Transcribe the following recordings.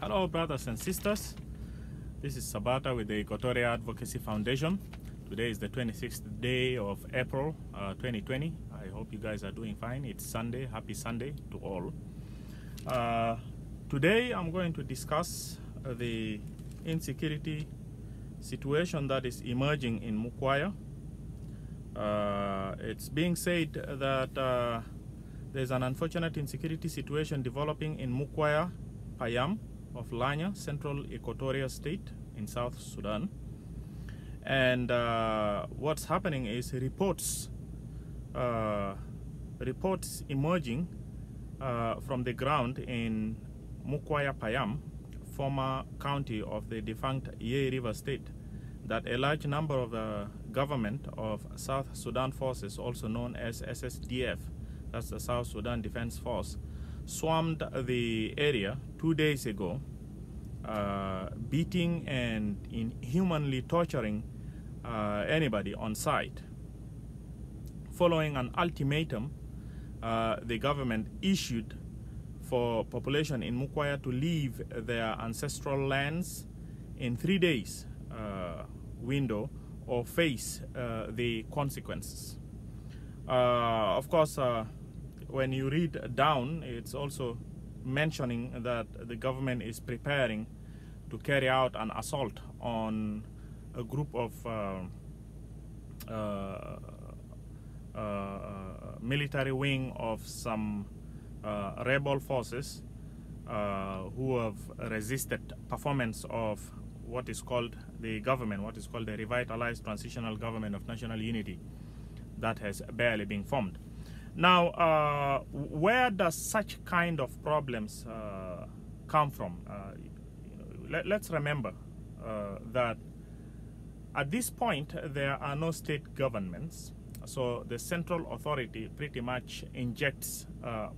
Hello, brothers and sisters. This is Sabata with the EQUATORIA Advocacy Foundation. Today is the 26th day of April 2020. I hope you guys are doing fine. It's Sunday. Happy Sunday to all. Today I'm going to discuss the insecurity situation that is emerging in Mukwaya. It's being said that there's an unfortunate insecurity situation developing in Mukwaya, Payam of Lanya, Central Equatoria State in South Sudan. And what's happening is reports emerging from the ground in Mukwaya, Payam, former county of the defunct Yei River State, that a large number of the government of South Sudan forces, also known as SSDF, that's the South Sudan Defense Force, swarmed the area 2 days ago, beating and inhumanly torturing anybody on site. Following an ultimatum the government issued for population in Mukwaya to leave their ancestral lands in 3 days window or face the consequences. Of course, when you read down, it's also mentioning that the government is preparing to carry out an assault on a group of military wing of some rebel forces who have resisted performance of what is called the revitalized transitional government of national unity that has barely been formed. Now, where does such kind of problems come from? Let's remember that at this point there are no state governments, so the central authority pretty much injects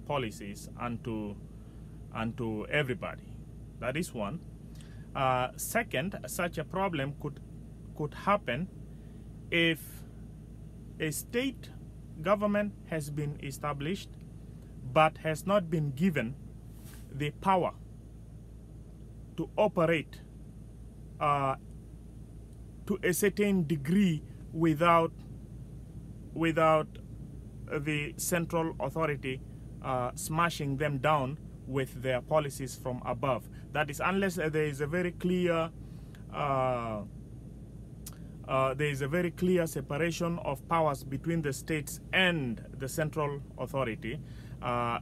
policies onto everybody. That is one. Second, such a problem could happen if a state government has been established but has not been given the power to operate to a certain degree without the central authority smashing them down with their policies from above. That is, unless there is a very clear separation of powers between the states and the central authority,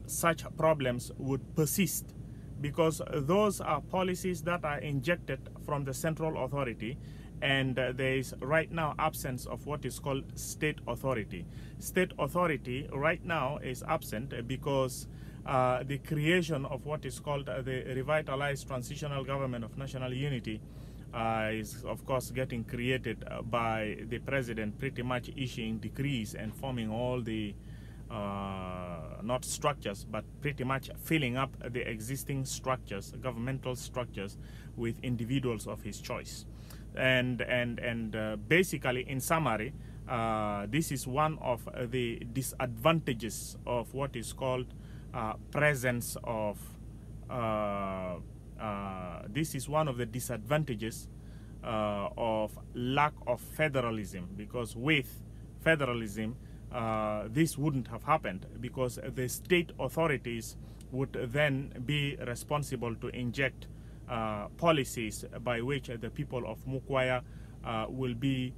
such problems would persist, because those are policies that are injected from the central authority, and there is right now absence of what is called state authority. State authority right now is absent because the creation of what is called the revitalized transitional government of national unity is of course getting created by the president pretty much issuing decrees and forming all the not structures, but pretty much filling up the existing structures, governmental structures, with individuals of his choice. And basically, in summary, this is one of the disadvantages of what is called presence of this is one of the disadvantages of lack of federalism, because with federalism this wouldn't have happened, because the state authorities would then be responsible to inject policies by which the people of Mukwaya will be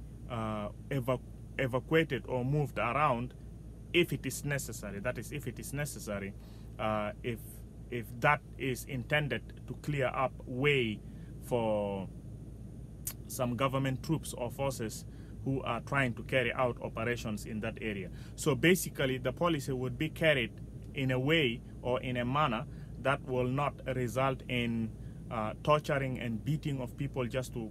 evacuated or moved around if it is necessary. That is, if it is necessary, if that is intended to clear up way for some government troops or forces who are trying to carry out operations in that area. So basically the policy would be carried in a way or in a manner that will not result in torturing and beating of people just to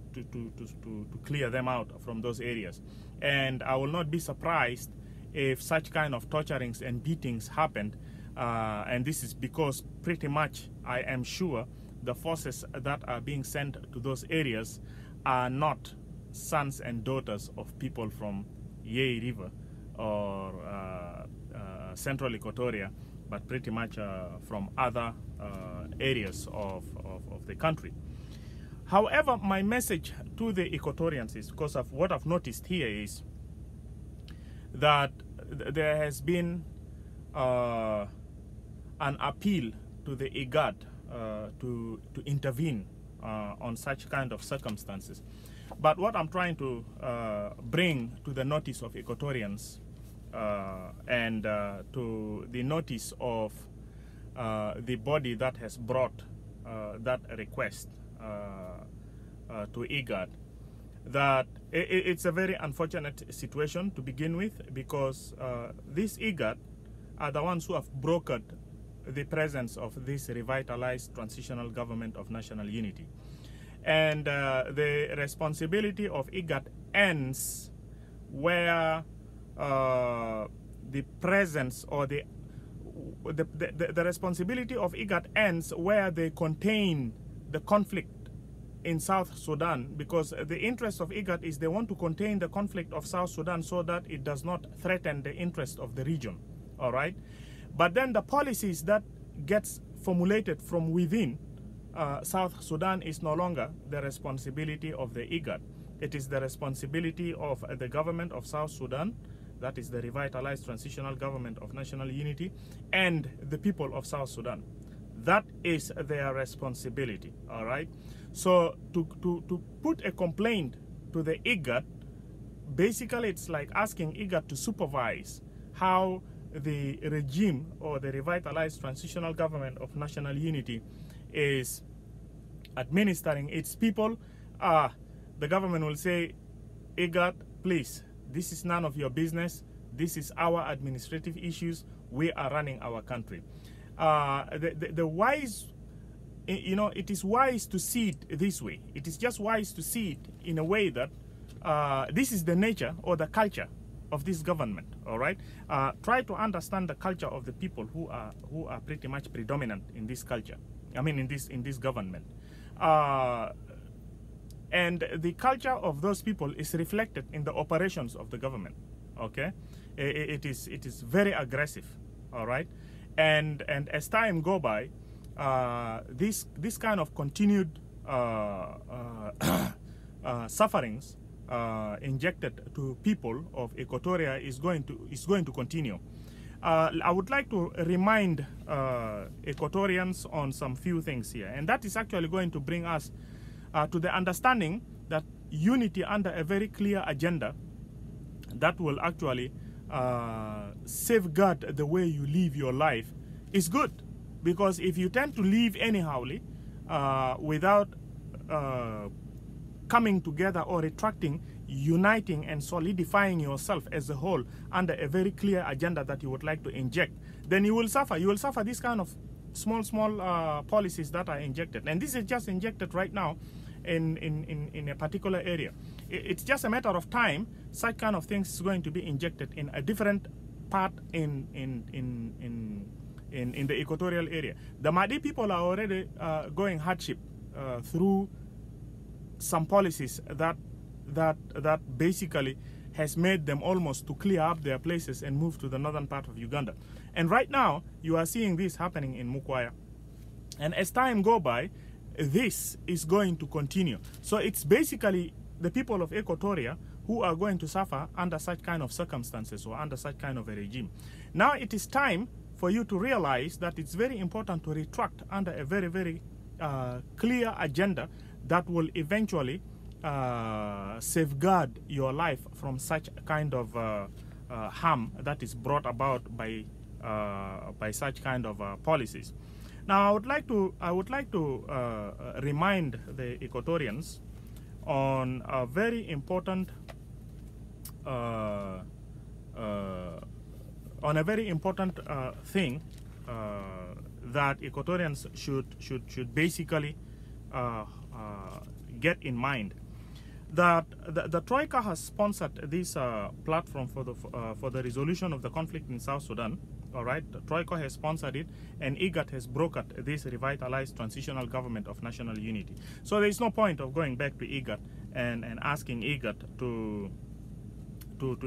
clear them out from those areas. And I will not be surprised if such kind of torturings and beatings happened, and this is because pretty much I am sure the forces that are being sent to those areas are not sons and daughters of people from Yei River or Central Equatoria, but pretty much from other areas of the country. However, my message to the Equatorians is, because of what I've noticed here, is that there has been an appeal to the IGAD to intervene on such kind of circumstances. But what I'm trying to bring to the notice of Equatorians and to the notice of the body that has brought that request to IGAD, that it's a very unfortunate situation to begin with, because these IGAD are the ones who have brokered the presence of this revitalized transitional government of national unity. And the responsibility of IGAD ends where the presence or the responsibility of IGAD ends where they contain the conflict in South Sudan, because the interest of IGAD is they want to contain the conflict of South Sudan so that it does not threaten the interest of the region, all right? But then the policies that gets formulated from within South Sudan is no longer the responsibility of the IGAD. It is the responsibility of the government of South Sudan, that is the revitalized transitional government of national unity, and the people of South Sudan. That is their responsibility, all right? So to put a complaint to the IGAD, basically it's like asking IGAD to supervise how the regime or the revitalized transitional government of national unity is administering its people. The government will say, IGAD, please, this is none of your business. This is our administrative issues. We are running our country. The wise, you know, it is wise to see it this way. It is just wise to see it in a way that this is the nature or the culture of this government, all right? Try to understand the culture of the people who are pretty much predominant in this culture. I mean, in this government. And the culture of those people is reflected in the operations of the government, okay? It is very aggressive, all right? And as time go by, this kind of continued sufferings injected to people of Equatoria is going to continue. I would like to remind Equatorians on some few things here, and that is actually going to bring us to the understanding that unity under a very clear agenda that will actually safeguard the way you live your life is good. Because if you tend to live anyhowly without coming together or retracting, uniting and solidifying yourself as a whole under a very clear agenda that you would like to inject, then you will suffer. You will suffer this kind of small policies that are injected. And this is just injected right now in a particular area. It's just a matter of time. Such kind of things is going to be injected in a different part in the equatorial area. The Mahdi people are already going hardship through some policies that basically has made them almost to clear up their places and move to the northern part of Uganda. And right now, you are seeing this happening in Mukwaya. And as time go by, this is going to continue. So it's basically the people of Equatoria who are going to suffer under such kind of circumstances or under such kind of a regime. Now it is time for you to realize that it's very important to retract under a very, very clear agenda that will eventually safeguard your life from such kind of harm that is brought about by such kind of policies. Now, I would like to remind the Equatorians on a very important thing that Equatorians should basically get in mind. That the Troika has sponsored this platform for the resolution of the conflict in South Sudan. All right, the Troika has sponsored it, and IGAD has brokered this revitalized transitional government of national unity. So there is no point of going back to IGAD and asking IGAD to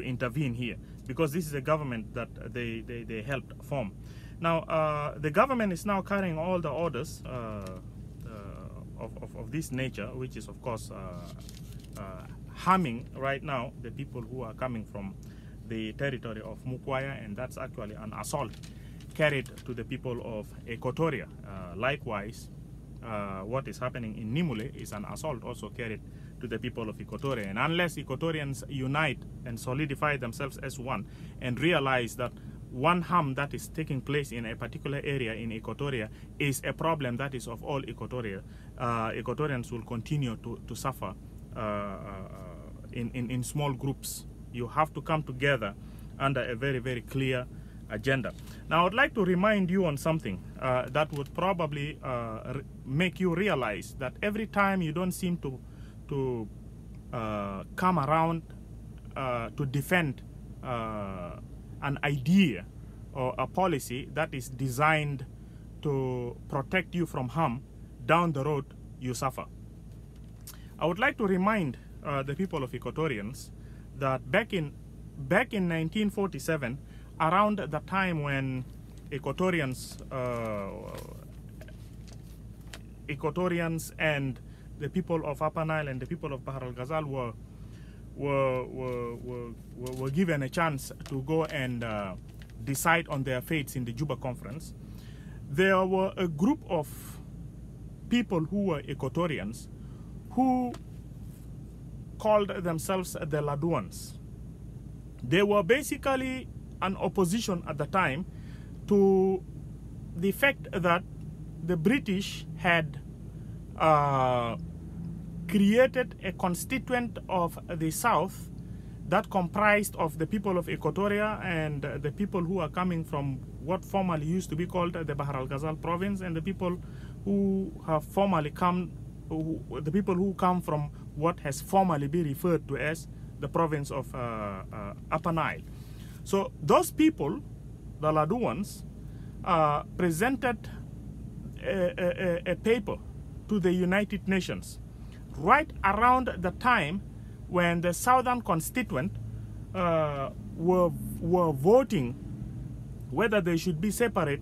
intervene here, because this is a government that they helped form. Now, the government is now carrying all the orders of this nature, which is, of course, harming right now the people who are coming from the territory of Mukwaya, and that's actually an assault carried to the people of Equatoria. Likewise, what is happening in Nimule is an assault also carried to the people of Equatoria. And unless Equatorians unite and solidify themselves as one and realize that one harm that is taking place in a particular area in Equatoria is a problem that is of all Equatoria, Equatorians will continue to suffer in small groups. You have to come together under a very, very clear agenda. Now, I would like to remind you on something that would probably make you realize that every time you don't seem to come around to defend an idea or a policy that is designed to protect you from harm, down the road you suffer. I would like to remind the people of Equatorians that back in 1947, around the time when Equatorians and the people of Upper Nile and the people of Bahr al-Ghazal were given a chance to go and decide on their fates in the Juba Conference, there were a group of people who were Equatorians who called themselves the Laduans. They were basically an opposition at the time to the fact that the British had created a constituent of the South that comprised of the people of Equatoria and the people who are coming from what formerly used to be called the Bahr al-Ghazal province, and the people who have formerly come, the people who come from what has formerly been referred to as the province of Upper Nile. So those people, the Laduans, presented a paper to the United Nations right around the time when the Southern constituent were voting whether they should be separate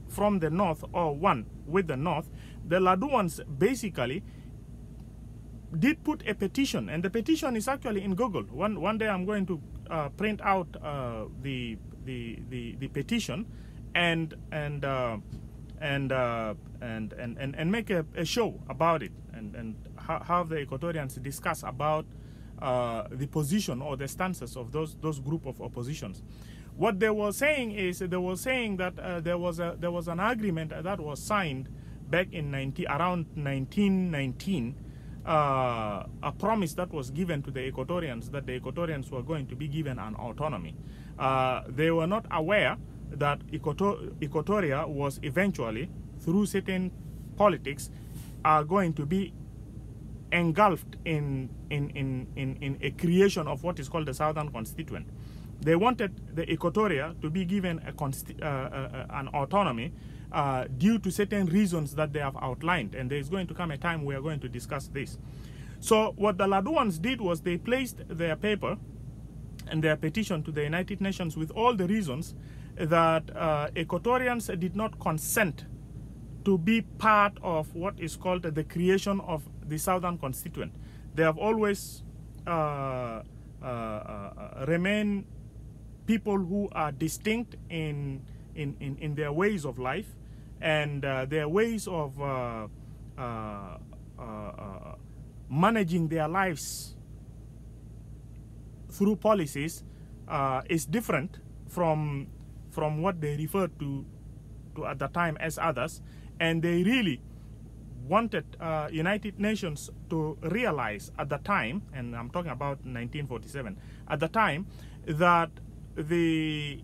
from the North or one with the North. The Laduans basically did put a petition, and the petition is actually in Google. One day I'm going to print out the petition and make a show about it, and have the Equatorians discuss about the position or the stances of those group of oppositions. What they were saying is they were saying that there was an agreement that was signed back in around 1919. A promise that was given to the Equatorians that the Equatorians were going to be given an autonomy. They were not aware that Equatoria was eventually, through certain politics, are going to be engulfed in a creation of what is called the Southern Constituent. They wanted the Equatoria to be given an autonomy due to certain reasons that they have outlined, and there is going to come a time we are going to discuss this. So what the Laduans did was they placed their paper and their petition to the United Nations with all the reasons that Equatorians did not consent to be part of what is called the creation of the Southern Constituent. They have always remained people who are distinct in their ways of life and their ways of managing their lives through policies is different from what they referred to at the time as others, and they really wanted United Nations to realize at the time, and I'm talking about 1947, at the time, that the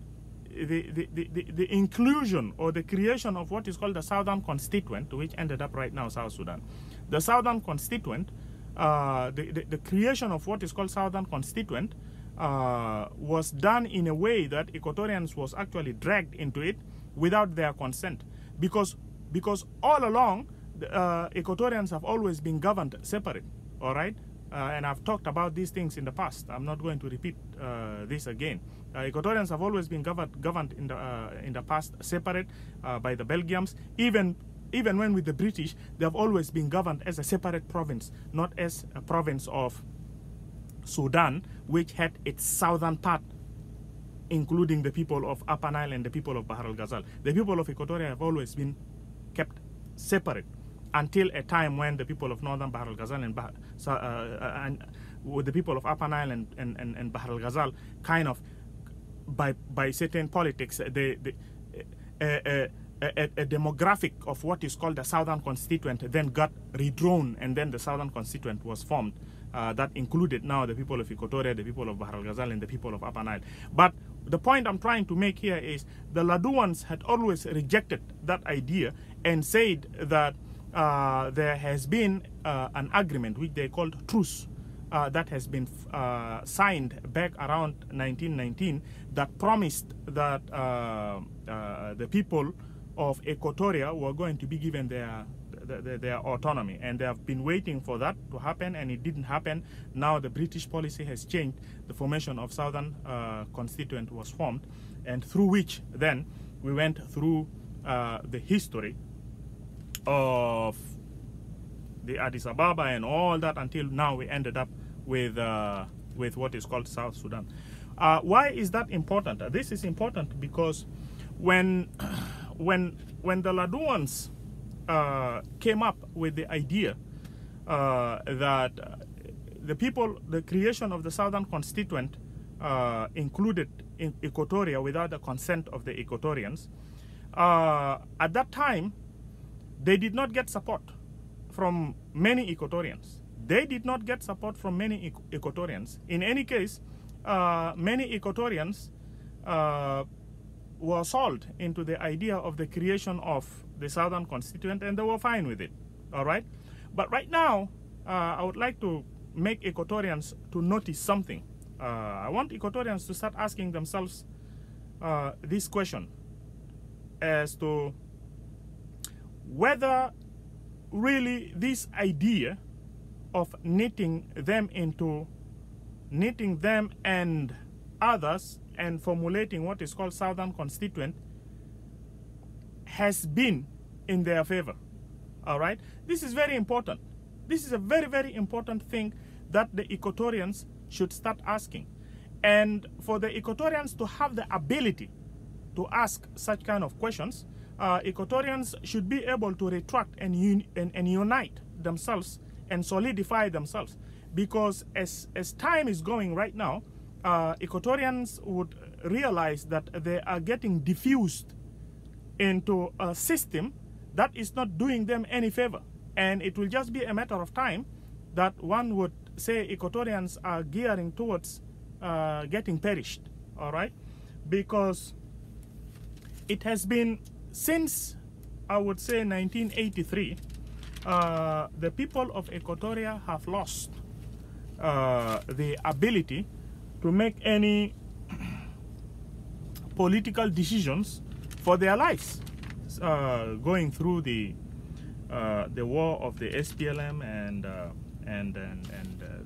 inclusion or the creation of what is called the Southern Constituent, which ended up right now South Sudan. The Southern Constituent, the creation of what is called Southern Constituent was done in a way that Equatorians was actually dragged into it without their consent, because all along Equatorians have always been governed separate, all right? and I've talked about these things in the past. I'm not going to repeat this again. Equatorians have always been governed in the past separate by the Belgians. Even when with the British, they have always been governed as a separate province, not as a province of Sudan, which had its southern part, including the people of Upper Nile and the people of Bahr al-Ghazal. The people of Equatoria have always been kept separate until a time when the people of northern Bahr al-Ghazal and with the people of Upper Nile and Bahr al-Ghazal, kind of by certain politics, a demographic of what is called the Southern Constituent then got redrawn, and then the Southern Constituent was formed. That included now the people of Equatoria, the people of Bahr al-Ghazal, and the people of Upper Nile. But the point I'm trying to make here is the Laduans had always rejected that idea and said that there has been an agreement which they called truce that has been signed back around 1919 that promised that the people of Equatoria were going to be given their autonomy, and they have been waiting for that to happen, and it didn't happen. Now the British policy has changed. The formation of Southern Constituent was formed, and through which then we went through the history of the Addis Ababa and all that until now we ended up with what is called South Sudan. Why is that important? This is important because when the Laduans came up with the idea that the creation of the Southern Constituent included in Equatoria without the consent of the Equatorians, at that time they did not get support from many Equatorians. They did not get support from many Equatorians. In any case, many Equatorians were sold into the idea of the creation of the Southern Constituent, and they were fine with it. All right? But right now, I would like to make Equatorians to notice something. I want Equatorians to start asking themselves this question as to whether really this idea of knitting them and others and formulating what is called Southern Constituent has been in their favor. All right? This is very important. This is a very, very important thing that the Equatorians should start asking. And for the Equatorians to have the ability to ask such kind of questions, Equatorians should be able to retract and unite themselves and solidify themselves. Because as time is going right now, Equatorians would realize that they are getting diffused into a system that is not doing them any favor. And it will just be a matter of time that one would say Equatorians are gearing towards getting perished, all right? Because it has been since, I would say, 1983, the people of Equatoria have lost the ability to make any political decisions for their lives. Going through the war of the SPLM and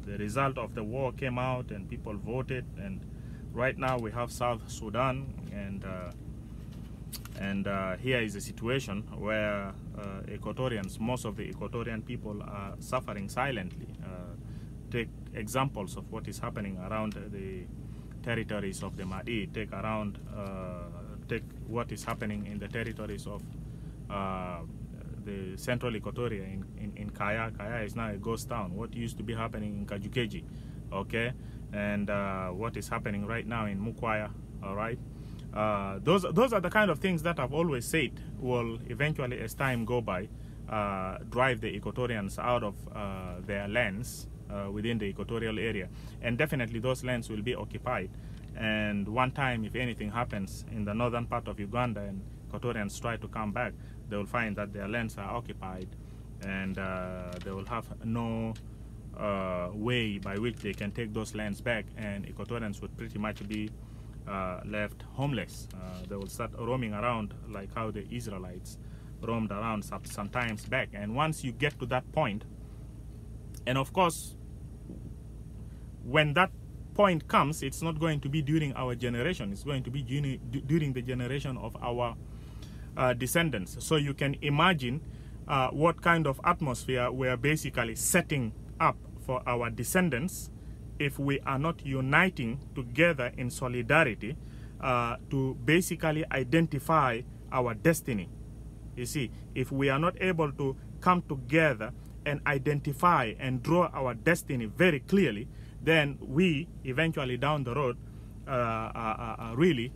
the result of the war came out and people voted, and right now we have South Sudan, and here is a situation where Equatorians, most of the Equatorian people are suffering silently. Take examples of what is happening around the territories of the Mahdi. Take what is happening in the territories of the central Equatoria in Kaya. Kaya is now a ghost town. What used to be happening in Kajukeji, okay, and what is happening right now in Mukwaya, all right. Those are the kind of things that I've always said will eventually, as time go by, drive the Equatorians out of their lands within the equatorial area, and definitely those lands will be occupied. And one time, if anything happens in the northern part of Uganda and Equatorians try to come back, they will find that their lands are occupied, and they will have no way by which they can take those lands back, and Equatorians would pretty much be left homeless. They will start roaming around like how the Israelites roamed around sometimes back. And once you get to that point, and of course when that point comes, it's not going to be during our generation. It's going to be during the generation of our descendants. So you can imagine what kind of atmosphere we're basically setting up for our descendants if we are not uniting together in solidarity to basically identify our destiny. You see, if we are not able to come together and identify and draw our destiny very clearly, then we eventually down the road are really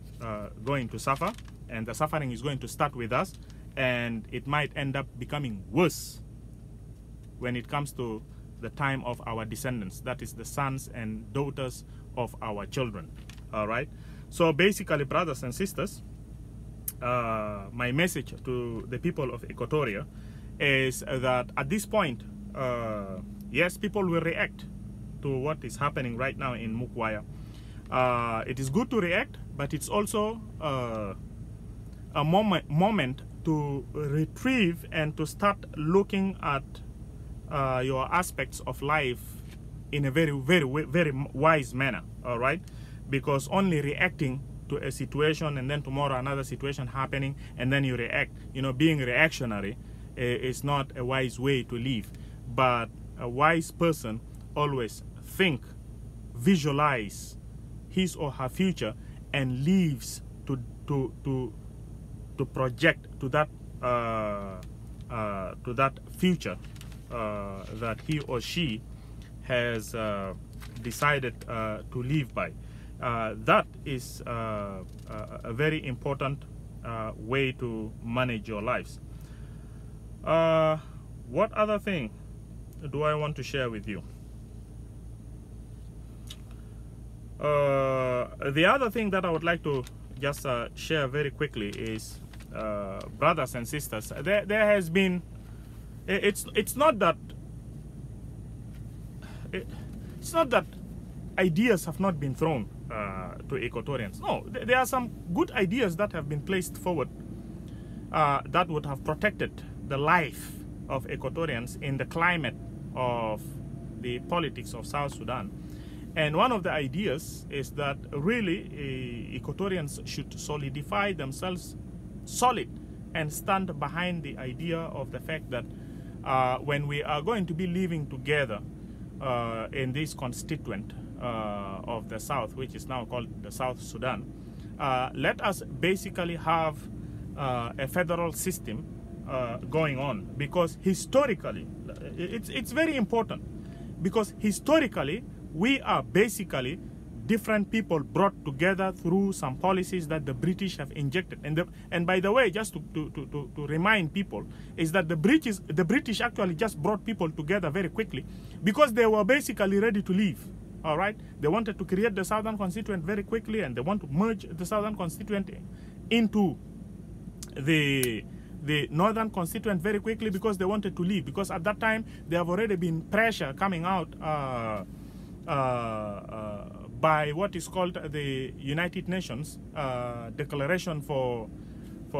going to suffer, and the suffering is going to start with us, and it might end up becoming worse when it comes to the time of our descendants, that is the sons and daughters of our children. All right, so basically, brothers and sisters, my message to the people of Equatoria is that at this point, yes, people will react to what is happening right now in Mukwaya. It is good to react, but it's also a moment to retrieve and to start looking at your aspects of life in a very wise manner. All right, because only reacting to a situation and then tomorrow another situation happening and then you react, you know, being reactionary is not a wise way to live. But a wise person always think, visualize his or her future, and lives to project to that future that he or she has decided to live by. That is a very important way to manage your lives. What other thing do I want to share with you? The other thing that I would like to just share very quickly is, brothers and sisters, there has been, it's not that ideas have not been thrown to Equatorians. No, there are some good ideas that have been placed forward that would have protected the life of Equatorians in the climate of the politics of South Sudan. And one of the ideas is that really Equatorians should solidify themselves solid and stand behind the idea of the fact that when we are going to be living together in this constituent of the South, which is now called the South Sudan, let us basically have a federal system going on, because historically, it's very important, because historically we are basically different people brought together through some policies that the British have injected. And by the way, just to remind people, is that the British actually just brought people together very quickly because they were basically ready to leave. All right, they wanted to create the Southern Constituent very quickly, and they want to merge the Southern Constituent into the Northern Constituent very quickly because they wanted to leave, because at that time there have already been pressure coming out by what is called the United Nations Declaration for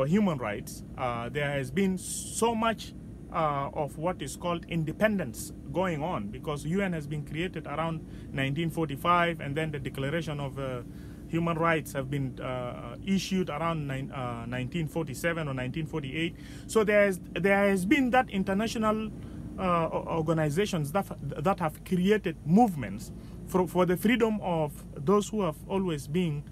Human Rights. There has been so much of what is called independence going on, because UN has been created around 1945, and then the Declaration of Human Rights have been issued around 1947 or 1948. So there has been that international organizations that have created movements for the freedom of those who have always been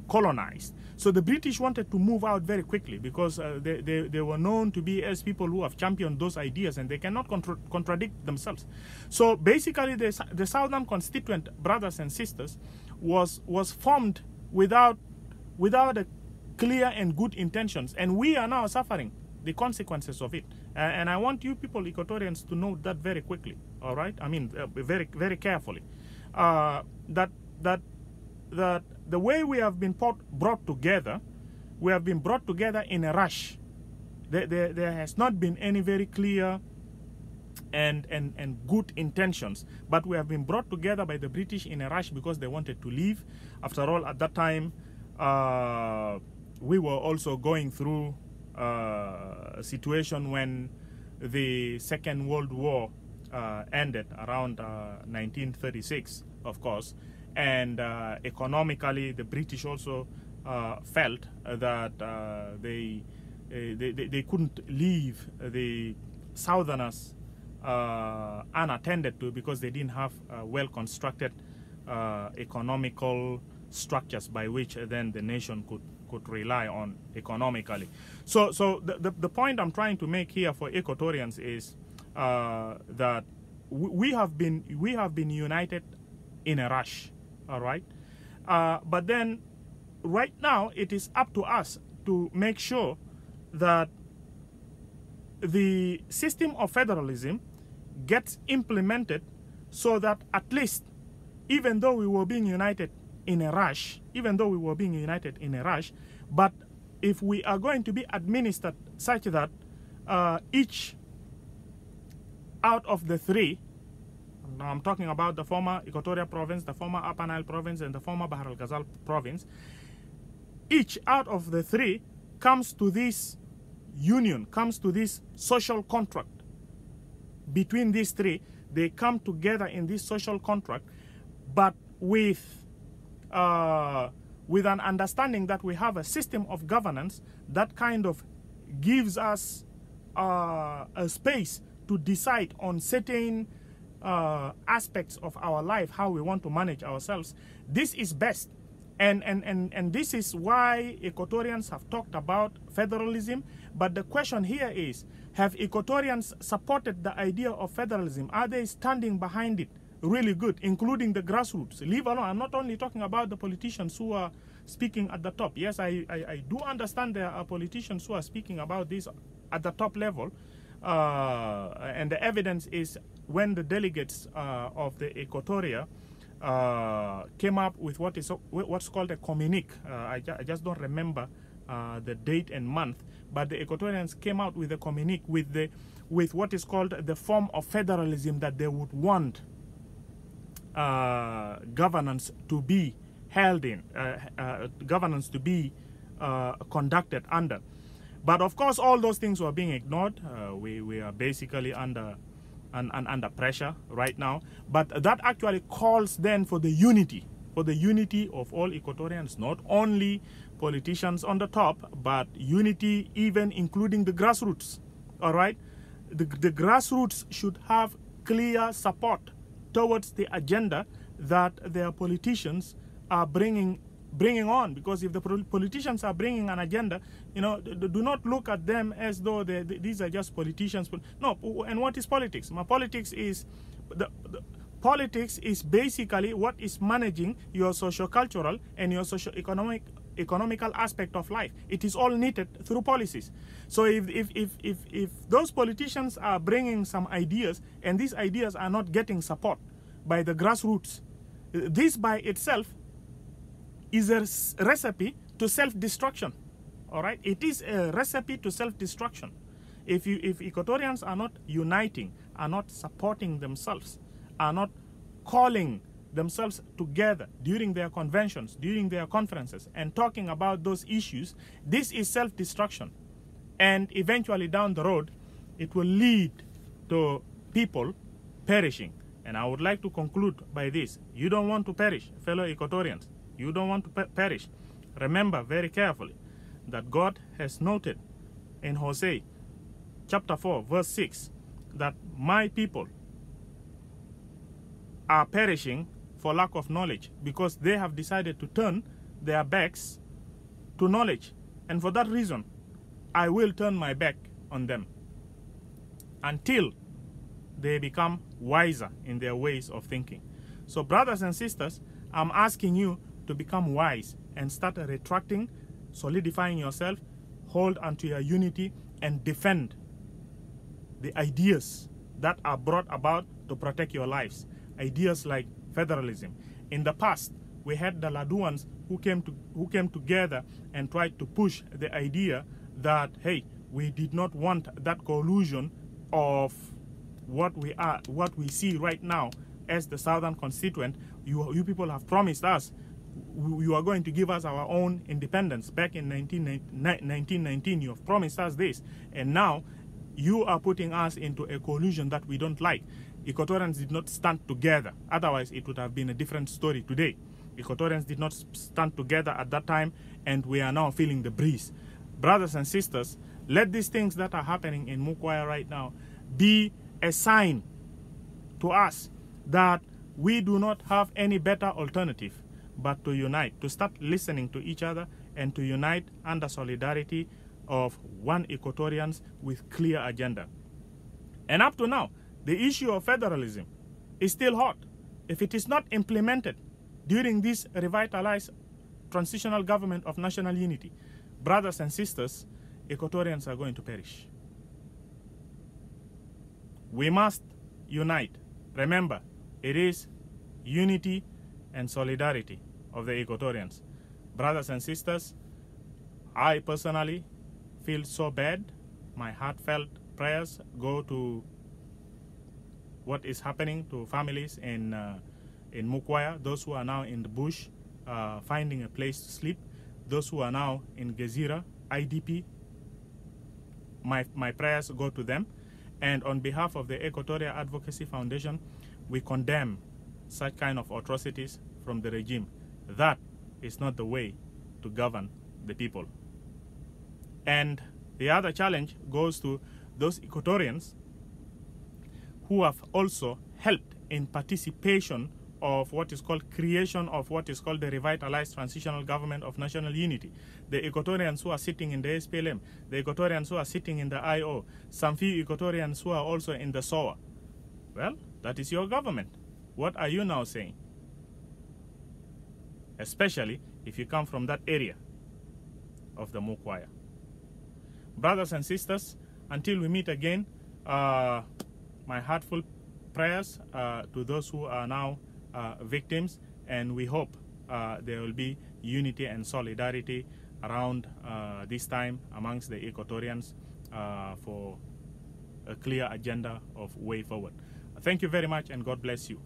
colonized. So the British wanted to move out very quickly because they were known to be as people who have championed those ideas, and they cannot contradict themselves. So basically the Southern Constituent, brothers and sisters, was formed without a clear and good intentions, and we are now suffering the consequences of it. And I want you people, Equatorians, to know that very quickly. All right, I mean very carefully. That the way we have been brought together, we have been brought together in a rush. There has not been any very clear and good intentions, but we have been brought together by the British in a rush because they wanted to leave. After all, at that time, we were also going through a situation when the Second World War ended around 1936, of course, and economically the British also felt that they couldn't leave the Southerners unattended to, because they didn't have well-constructed economical structures by which then the nation could rely on economically. So the point I'm trying to make here for Equatorians is that we have been united in a rush, all right? But then right now it is up to us to make sure that the system of federalism gets implemented, so that at least, even though we were being united in a rush, but if we are going to be administered such that each out of the three, now I'm talking about the former Equatoria province, the former Upper Nile province, and the former Bahr al-Ghazal province, each out of the three comes to this union, comes to this social contract. Between these three, they come together in this social contract, but with an understanding that we have a system of governance that kind of gives us a space to decide on certain aspects of our life, how we want to manage ourselves. This is best. And this is why Equatorians have talked about federalism. But the question here is, have Equatorians supported the idea of federalism? Are they standing behind it really good, including the grassroots? Leave alone, I'm not only talking about the politicians who are speaking at the top. Yes, I do understand there are politicians who are speaking about this at the top level. And the evidence is when the delegates of the Equatoria came up with what's called a communique. I just don't remember the date and month, but the Equatorians came out with a communique with what is called the form of federalism that they would want governance to be held in, governance to be conducted under. But of course, all those things were being ignored. We are basically under pressure right now. But that actually calls then for the unity of all Equatorians, not only politicians on the top, but unity even including the grassroots. All right, the grassroots should have clear support towards the agenda that their politicians are bringing on, because if the politicians are bringing an agenda, you know, do not look at them as though these are just politicians. No, and what is politics? Politics is politics is basically what is managing your socio-cultural and your socio-economical aspect of life. It is all knitted through policies. So if those politicians are bringing some ideas and these ideas are not getting support by the grassroots, this by itself is a recipe to self-destruction. All right, it is a recipe to self-destruction. If Equatorians are not uniting, are not supporting themselves, are not calling themselves together during their conventions, during their conferences, and talking about those issues, this is self-destruction. And eventually down the road, it will lead to people perishing. And I would like to conclude by this. You don't want to perish, fellow Equatorians. You don't want to perish. Remember very carefully that God has noted in Hosea chapter 4 verse 6 that my people are perishing for lack of knowledge, because they have decided to turn their backs to knowledge. And for that reason, I will turn my back on them until they become wiser in their ways of thinking. So brothers and sisters, I'm asking you to become wise and start retracting, solidifying yourself, hold onto your unity, and defend the ideas that are brought about to protect your lives. Ideas like federalism. In the past, we had the Laduans who came together and tried to push the idea that, hey, we did not want that collusion of what we see right now as the Southern Constituent. You people have promised us you are going to give us our own independence back in 1919. You have promised us this, and now you are putting us into a collusion that we don't like. Equatorians did not stand together. Otherwise, it would have been a different story today. Equatorians did not stand together at that time, and we are now feeling the breeze. Brothers and sisters, let these things that are happening in Mukwaya right now be a sign to us that we do not have any better alternative but to unite, to start listening to each other and to unite under solidarity of one Equatorians with clear agenda. And up to now, the issue of federalism is still hot. If it is not implemented during this revitalized transitional government of national unity, brothers and sisters, Equatorians are going to perish. We must unite. Remember, it is unity and solidarity of the Equatorians. Brothers and sisters, I personally feel so bad. My heartfelt prayers go to what is happening to families in Mukwaya, those who are now in the bush finding a place to sleep, those who are now in Gezira, IDP. My prayers go to them. And on behalf of the Equatorial Advocacy Foundation, we condemn such kind of atrocities from the regime. That is not the way to govern the people. And the other challenge goes to those Equatorians who have also helped in participation of what is called creation of what is called the revitalized transitional government of national unity. The Equatorians who are sitting in the SPLM, the Equatorians who are sitting in the IO, some few Equatorians who are also in the SOA. Well, that is your government. What are you now saying? Especially if you come from that area of the Mukwaya. Brothers and sisters, until we meet again, my heartfelt prayers to those who are now victims, and we hope there will be unity and solidarity around this time amongst the Equatorians for a clear agenda of way forward. Thank you very much, and God bless you.